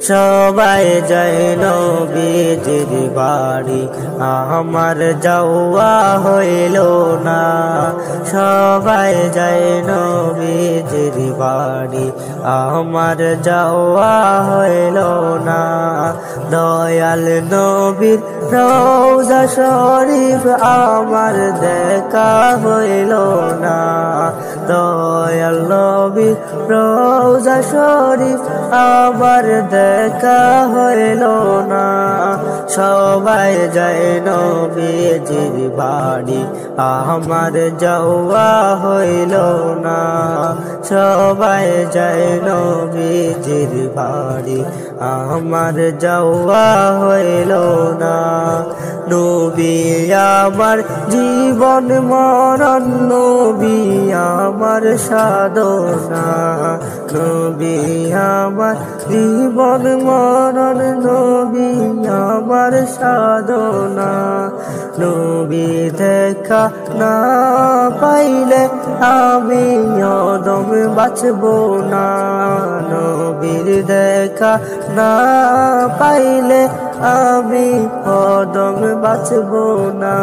সবাই যায় নবীজির বাড়ি, আমার যাওয়া হইল না। সবাই যায় নবীজির বাড়ি, আমার যাওয়া হইল না। দয়াল নবীর রওজা শরীফ আমার দেখা হইল না। দয়াল নবীর রওজা শরীফ আমার দেখা হইল না। সবাই যায় নবীজির বাড়ি, আমার যাওয়া হইল না। সবাই যায় নবীজির বাড়ি, আমার যাওয়া হইল না। নবী আমার জীবন মরণ, নবী আমার সাধনা। নবী আমার জীবন মরণ, নবী আমার সাধনা। নবী দেখা না পাইলে আমি অদম বাঁচব না। নবীর দেখা না পাইলে আমি অদম বাঁচব না।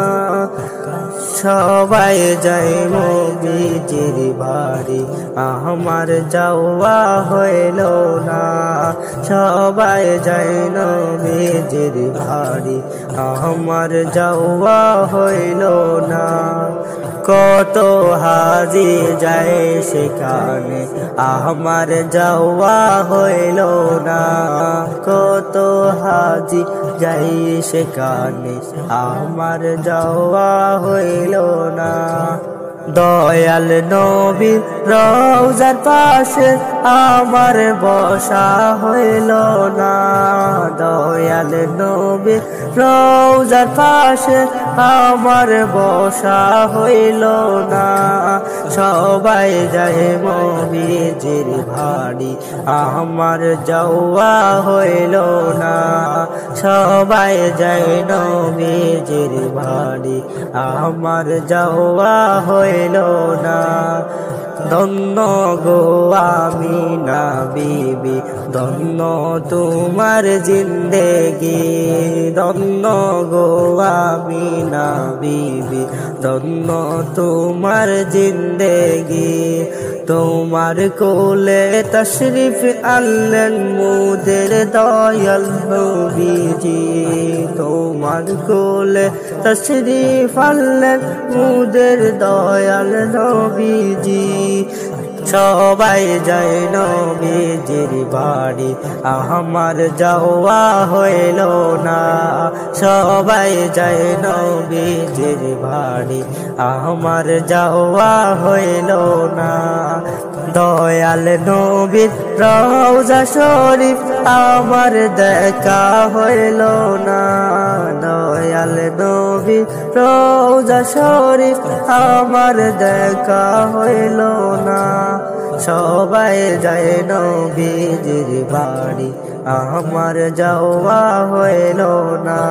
সবাই যায় নবীজির বাড়ি, আমার যাওয়া হইল না। সবাই যায় নবীজির বাড়ি, আমার যাওয়া হইল না। কত হাজি যায় সেখানে, আমার যাওয়া হইল না। কত হাজি যাই সেখানে, আমার যাওয়া হইল না। দয়াল নবীর রওজার পাশে আমার বসা হইল না। দয়াল নবীর রওজার পাশে আমার বসা হইল না। সবাই যায় নবীজির বাড়ি, আমার যাওয়া হইল না। সবাই যায় নবীজির বাড়ি, আমার যাওয়া হইল না। ধন্য গো আমিনা বিবি, ধন্য তোমার জিন্দেগি। ধন্য গো আমিনা বিবি, ধন্য তোমার জিন্দেগি। তোমার কোলে তশরিফ আনলেন মোদের দয়াল নবীজি। তোমার কোলে তশরিফ আনলেন মোদের দয়াল নবীজি। সবাই যায় নবীজির বাড়ি, আমার যাওয়া হইল না। সবাই যায় নবীজির বাড়ি, আমার যাওয়া হইল না। দয়াল নবীর রওজা শরীফ আমার দেখা হইল না। দয়াল নবীর রওজা শরীফ আমার দেখা হইল না। সবাই যায় নবীজির বাড়ি, আমার যাওয়া হইল না।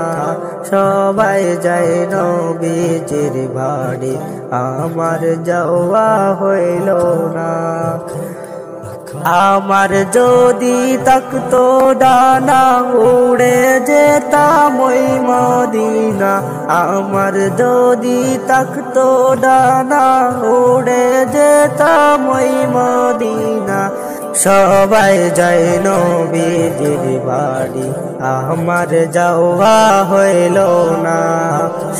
সবাই যায় নবীজির বাড়ি, আমার যাওয়া হইল না। আমার যদি থাকতো ডানা উড়ে যেতাম ওই মদিনা। আমার যদি থাকতো ডানা উড়ে যেতাম ওই মদিনা। সবাই যায় নবীজির বাড়ি, আমার যাওয়া হইল না।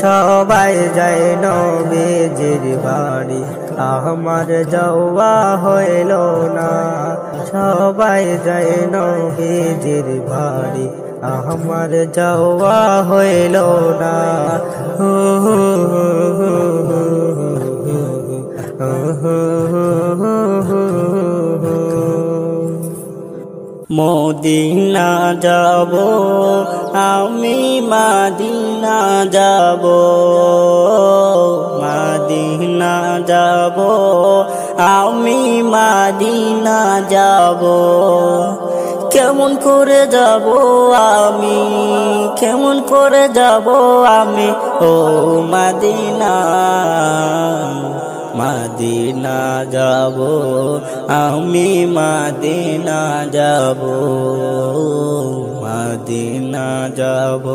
সবাই যায় নবীজির বাড়ি, আমার যাওয়া হইল না। সবাই যায় নবীজির বাড়ি, আমার যাওয়া হইল না। মদিনা যাব আমি, মদিনা যাব। মদিনা যাব আমি, মদিনা যাব। কেমন করে যাব আমি, কেমন করে যাব আমি ও মদিনা মদিনা যাব আমি মদিনা যাব মদিনা যাব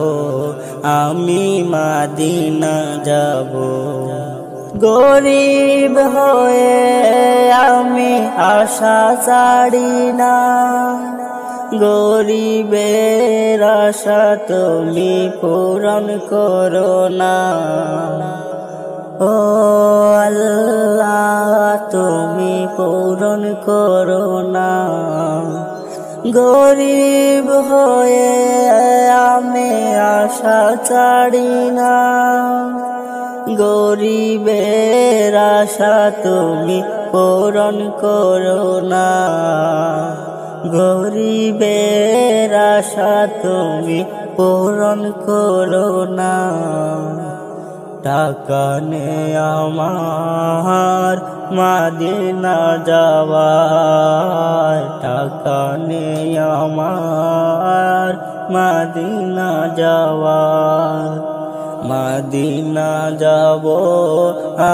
আমি মদিনা যাব গরিব হয়ে আমি আশা ছাড়ি না গরিবের আশা তুমি পূরণ করো না ও আল্লাহ তুমি পূরণ করো না গরিব হয়ে আমি আশা ছাড়ি না গরিবের আশা তুমি পূরণ করো না গরিবের আশা তুমি পূরণ করো না টাকা নেই আমার মদিনা যাওয়ার টাকা নেই আমার মদিনা যাওয়ার মদিনা যাব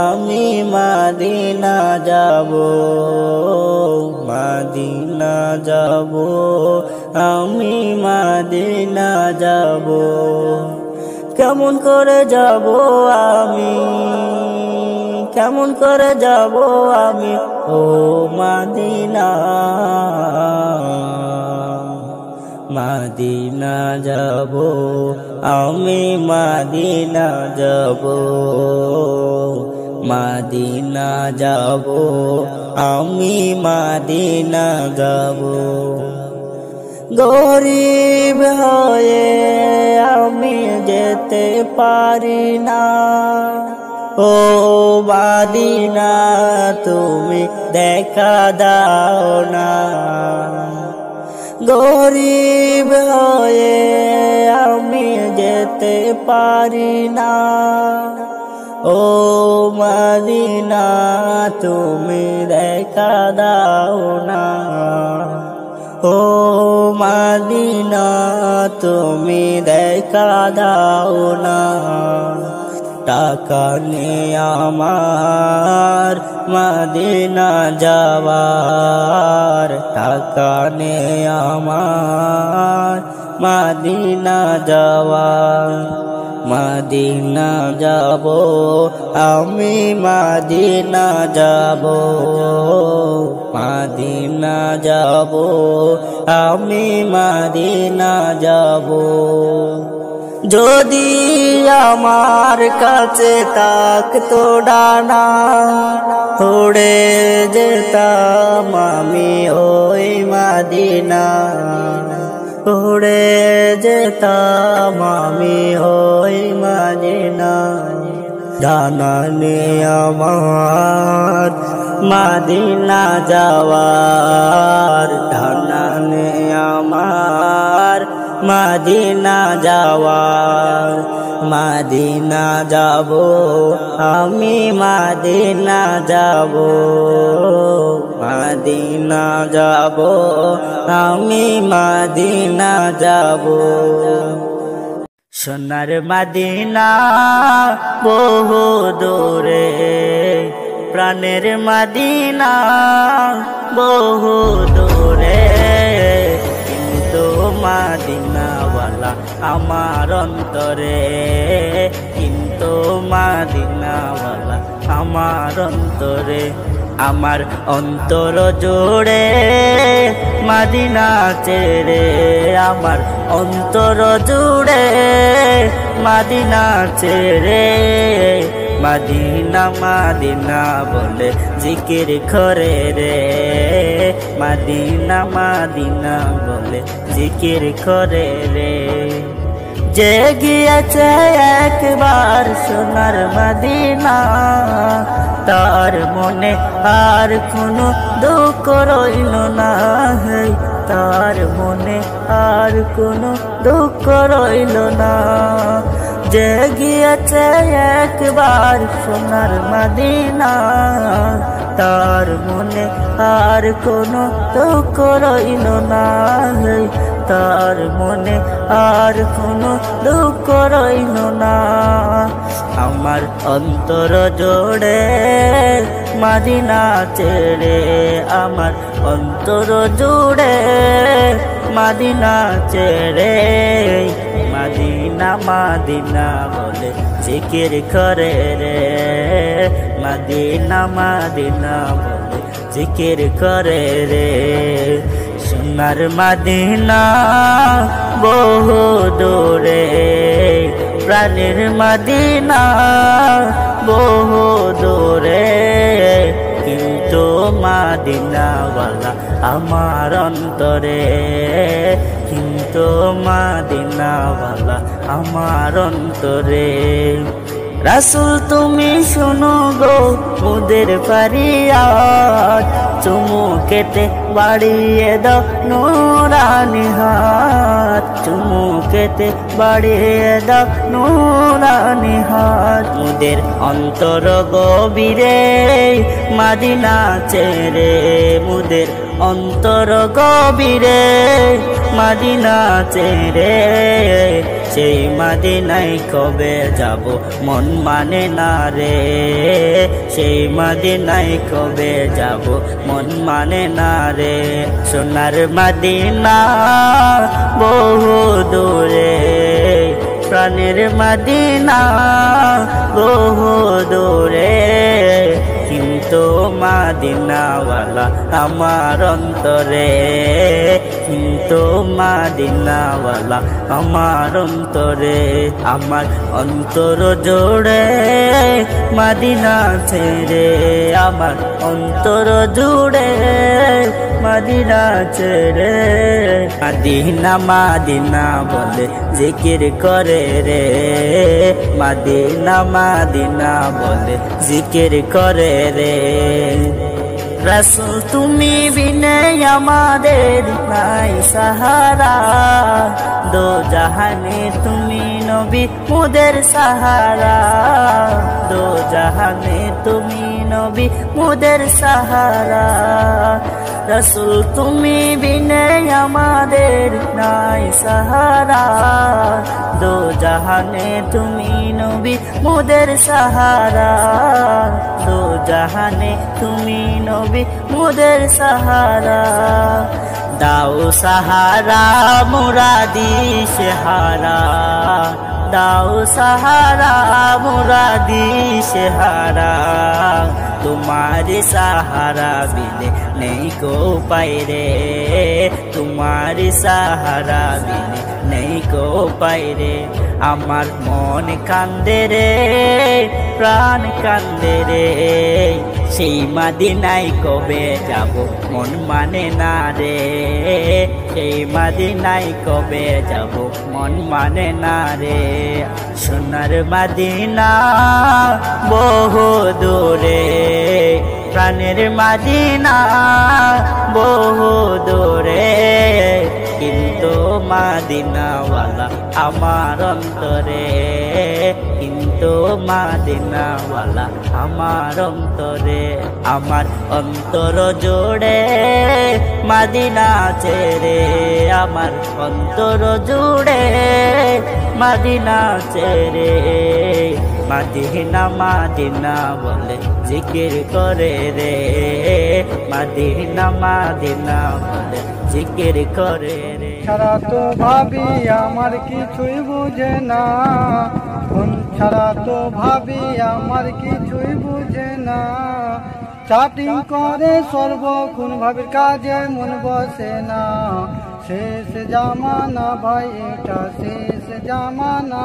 আমি মদিনা যাব মদিনা যাব আমি মদিনা যাব কেমন করে যাব আমি কেমন করে যাব আমি ও মদিনা মদিনা যাব আমি মদিনা যাব মদিনা যাব আমি মদিনা যাব গরিব হয়ে আমি যেতে পারি না ও মদিনা তুমি দেখা দাও না গরিব হয়ে আমি যেতে পারি না ও মদিনা তুমি দেখা দাও না ও মদিনা তুমি দেখা দাও না টাকা নেই আমার মদিনা যাওয়ার টাকা নেই আমার মদিনা যাওয়ার মদিনা যাব আমি মদিনা যাব মদিনা যাব আমি মদিনা যাব যদি আমার কাছে থাকতো ডানা উড়ে যেতাম আমি ওই মদিনা উড়ে যেতাম আমি ওই মদিনা ডানা নেই আমার মদিনা যাওয়ার ডানা নেই আমার মদিনা যাওয়ার মদিনা যাব আমি মদিনা যাব মদিনা যাব আমি মদিনা যাব সোনার মদিনা বহু দূরে প্রাণের মদিনা বহু দূরে কিন্তু মদিনাওয়ালা আমার অন্তরে কিন্তু মদিনাওয়ালা আমার অন্তরে আমার অন্তর জোড়ে মদিনা ছেড়ে আমার অন্তর জুড়ে মদিনা ছেড়ে মদিনা মদিনা বলে জিকির করে রে মদিনা মদিনা বলে জিকির করে রে যে গিয়েছে একবার সোনার মদিনা তার মনে আর কোনো দুঃখ রইল না তার মনে আর কোনো দুঃখ রইল না যে গিয়েছে একবার সোনার মদিনা তার মনে আর কোনো দুঃখ রইল না তার মনে আর কোনো দুঃখ রইল না। আমার অন্তর জোড়ে মদিনা ছেড়ে, আমার অন্তর জুড়ে মদিনা ছেড়ে, মদিনা মদিনা বলে জিকির করে রে, মদিনা মদিনা বলে জিকির করে রে। সোনার মদিনা বহু দূরে, প্রাণের মদিনা বহু দূরে, কিন্তু মদিনাওয়ালা আমার অন্তরে, কিন্তু মদিনাওয়ালা আমার অন্তরে। রাসূল তুমি শুনো গো মোদের ফরিয়াদ, চুমুকেতে বাড়িয়ে দাও নূরানি হাত, চুমুকেতে বাড়িয়ে দাও নূরানি হাত। মোদের অন্তর গভীরে মদিনা ছেড়ে, মোদের অন্তর গভীরে মদিনা ছেড়ে, সেই মদিনায় কবে যাব মন মানে না রে, সেই মদিনায় কবে যাব মন মানে না রে। সোনার মদিনা বহু দূরে, প্রাণের মদিনা বহু দূরে, কিন্তু মদিনাওয়ালা আমার অন্তরে, কিন্তু মদিনাওয়ালা আমার অন্তরে। আমার অন্তর জোড়ে মদিনা ছেড়ে, আমার অন্তর জুড়ে মদিনা ছেড়ে, মদিনা মদিনা বলে জিকির করে রে, মদিনা মদিনা বলে জিকির করে রে। রাসূল তুমি বিনে আমাদের নাই সাহারা, দো জাহানে তুমি নবী মোদের সাহারা, দো জাহানে তুমি নবী মোদের সাহারা। রাসূল তুমি বিনে আমাদের নাই সাহারা, দো জাহানে তুমি নবী মোদের সাহারা, দো জাহানে তুমি নবী মোদের সাহারা। দাও সাহারা মুরাদি সেহারা, দাও সাহারা মুরাদি সেহারা, तुम्हारे सहारा बिने नहीं को पाए रे, तुम्हारे सहारा बिने नहीं को पाए रे। আমার মন কান্দে রে, প্রাণ কান্দে রে, সেই মদিনায় কবে যাব মন মানে না রে, সেই মদিনায় কবে যাব মন মানে না রে। সোনার মদিনা বহু দূরে, প্রাণের মদিনা বহু দূরে, কিন্তু মদিনাওয়ালা আমার অন্তরে, কিন্তু মদিনাওয়ালা আমার অন্তরে। আমার অন্তর জোড়ে মদিনা ছেড়ে, আমার অন্তর জুড়ে মদিনা ছেড়ে, মদিনা মদিনা বলে জিকির করে রে, মদিনা মদিনা বলে জিকির করে রে। ছাড়া তো ভাবি আমার কিছুই বুঝে না, কোন ছাড়া তো ভাবি আমার কিছুই বুঝে না, চাটিং করে সর্বক্ষণ ভাবির কাজে মন বসে না। শেষ জামানা ভাই এটা শেষ জামানা,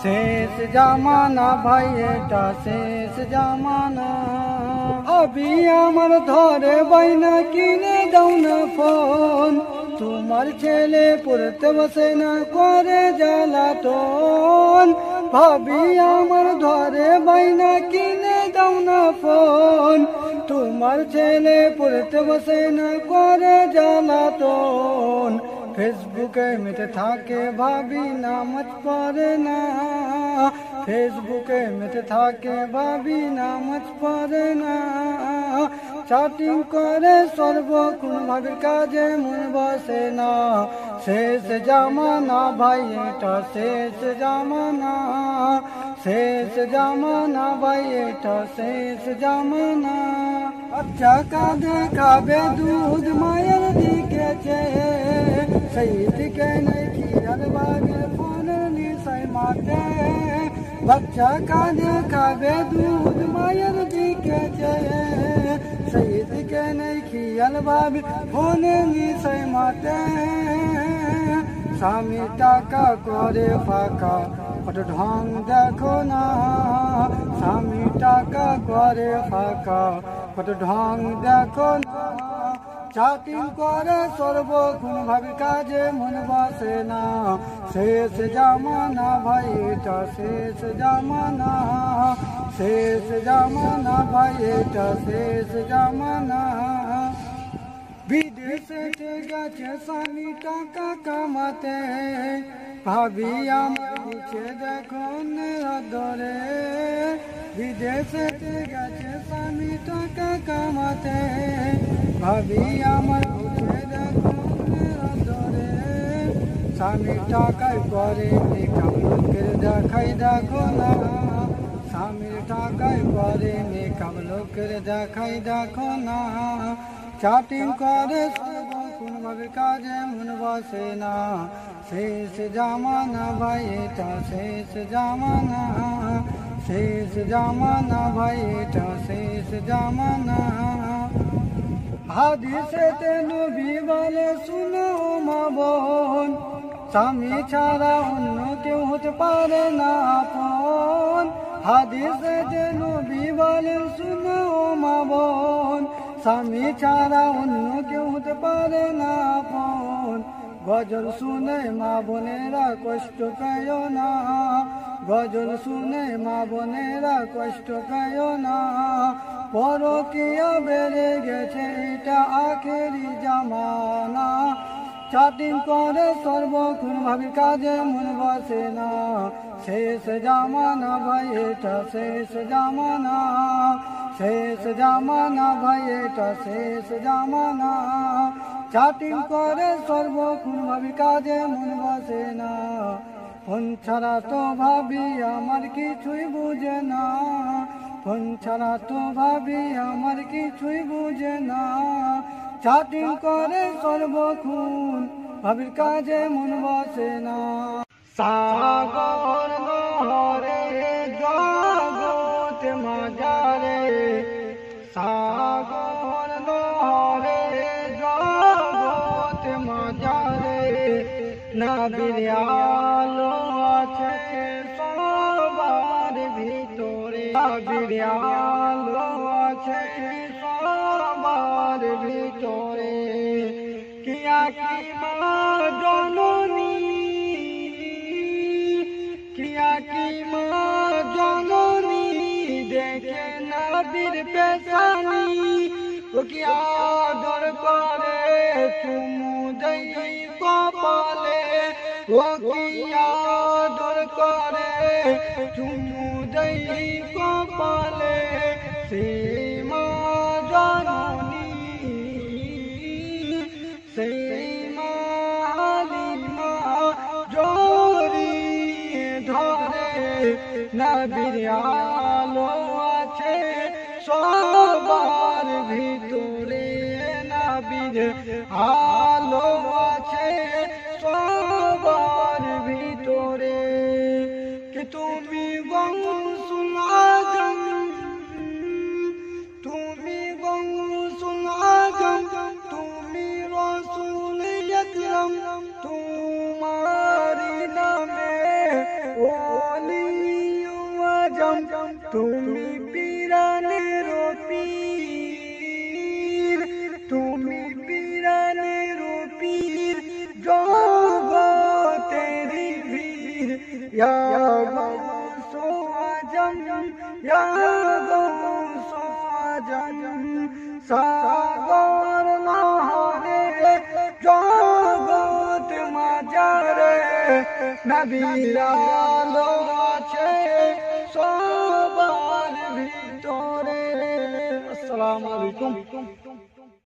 শেষ জামানা ভাই এটা শেষ জামানা। আবি আমার ধরে বাইনা কিনে দাও না ফোন, তোমার ছেলে পড়তে বসে না করে জ্বালাতন। ভাবি আমার ধরে বাইনা কিনে দাও না ফোন, তোমার ছেলে পড়তে বসে না করে জ্বালাতন। ফেসবুকে মেতে থাকে ভাবি নামাজ পড়ে না, ফেসবুকে মেতে থাকে ভাবি নামাজ পড়ে না। চাটিং করে সর্বক্ষণ ভাবির কাজে মন বসে না। শেষ জামানা ভাই এটা শেষ জামানা, শেষ জামানা ভাই এটা শেষ জামানা। বাচ্চা কাঁদে খাবে দুধ মায়ের দিকে চেয়ে, সেই দিকে নেই খেয়াল বাগের ফোনের নিশায় মাতে। বাচ্চা কাঁদে খাবে দুধ মায়ের দিকে চেয়ে, সেই দিকে নেই খেয়াল বাগের ফোনের নিশায় মাতে। স্বামী টাকা করে ফাঁকা কত ঢং দেখো না, স্বামী টাকা করে ফাঁকা কত ঢং দেখো না। চাটিং করে সর্বক্ষণ ভাবি কাজে মন বসে না। শেষ জামানা ভাই এটা শেষ জামানা, শেষ জামানা ভাই এটা শেষ জামানা। বিদেশে গেছে স্বামী টাকা কামাতে, ভাবি আমার বুঝে দেখুন ধরে। বিদেশে গেছে স্বামী টাকা কামাতে, ভাবি আমার বুঝে দেখুন ধরে। স্বামী টাকায় করে মেকআপ লোকের দেখাই দেখো না, স্বামীর টাকায় করে মেকআপ লোকের দেখাই দেখো না। চাটিং করে সর্বক্ষণ ভাবে কাজে মন বসে না। শেষ জামানা ভাই এটা শেষ জামানা, শেষ জামানা ভাই এটা শেষ জামানা। হাদিসেতে নবী বলে শুনো মা বোন, স্বামী ছাড়া অন্য কেউ হতে পারে না আপন। হাদিসেতে নবী বলে শুনো মা বোন, স্বামী ছাড়া অন্য কেউ হতে পারে না আপন। গজল শুনে মা বোনেরা কষ্ট পেও না, গজল শুনে মা বোনেরা কষ্ট পেও না। পরকীয়া বেড়ে গেছে এটা আখেরি জামানা। চাটিং করে সর্বক্ষণ ভাবি কাজে মন বসে না। শেষ জামানা ভাই এটা শেষ জামানা, শেষ জামানা ভাই এটা শেষ জামানা। চাটিং করে সর্বক্ষণ ভাবি কাজে মন বসে না। ফোন ছাড়া তো ভাবি আমার কিছুই বুঝে না, ফোন ছাড়া তো ভাবি আমার কিছুই বুঝে না। চাটিং করে সর্বক্ষণ ভাবির কাজে মন বসে না। সাগর নহরে জগৎ মাঝারে, সাগর নহরে জগৎ মাঝারে। নবীর আলো আছে সবার ভিতরে, নবীর আলো আছে সবার ভিতরে। কিয়া কি মা জননী, কিয়া কি মা জননী দেখে নবীর পেশানি। ও কি আদর করে চুমু দেই কপালে, ও কি আদর করে চুমু দেই কপালে। সেই মা জননী, সেই মা হালিমা জড়িয়ে ধরে। নবীর আলো আছে সবার ভিতরে, নবীর আলো আছে সবার ভিতরে। कि তুমি গৌসুল আজম, তুমি গৌসুল আজম, তুমি রসুল আকরাম। তোমারি নামে ওলি আজম, তুমি পীরানের পীর, তুমি পীরানের পীর। জগতেরি ভীর ইয়া গৌসু আজম, ইয়া গৌসু আজম। সাগর নহরে জগৎ মাঝারে, নবীর আলো আছে সবার ভিতরে। আসসালামু আলাইকুম।